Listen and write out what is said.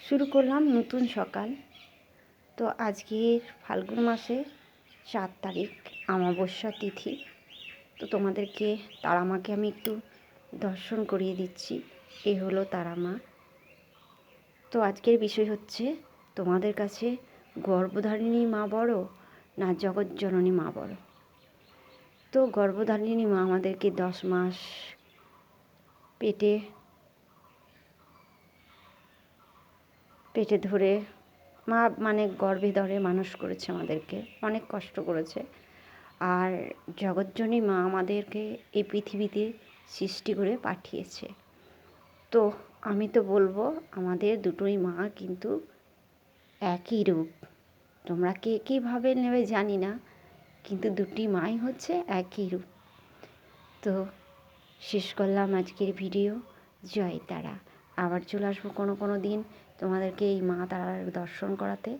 শুরু করলাম নতুন সকাল। তো আজকের ফাল্গুন মাসে 4 তারিখ অমাবস্যা তিথি। তো তোমাদেরকে তারা মাকে আমি একটু দর্শন করিয়ে দিচ্ছি। এ হলো তারা মা। তো আজকের বিষয় হচ্ছে, তোমাদের কাছে গর্ভধারিণী মা বড় না জগৎজননী মা বড়? তো গর্ভধারিণী মা আমাদেরকে 10 মাস পেটে ধরে মা মানে গর্ভে ধরে মানুষ করেছে, আমাদেরকে অনেক কষ্ট করেছে। আর জগৎজননী মা আমাদেরকে এই পৃথিবীতে সৃষ্টি করে পাঠিয়েছে। তো আমি তো বলবো, আমাদের দুটোই মা কিন্তু একই রূপ। তোমরা কে কীভাবে নেবে জানি না, কিন্তু দুটি মাই হচ্ছে একই রূপ। তো শেষ করলাম আজকের ভিডিও। জয় তারা। আবার চলে আসবো কোনো দিন তোমাদেরকে এই মা তারার দর্শন করাতে।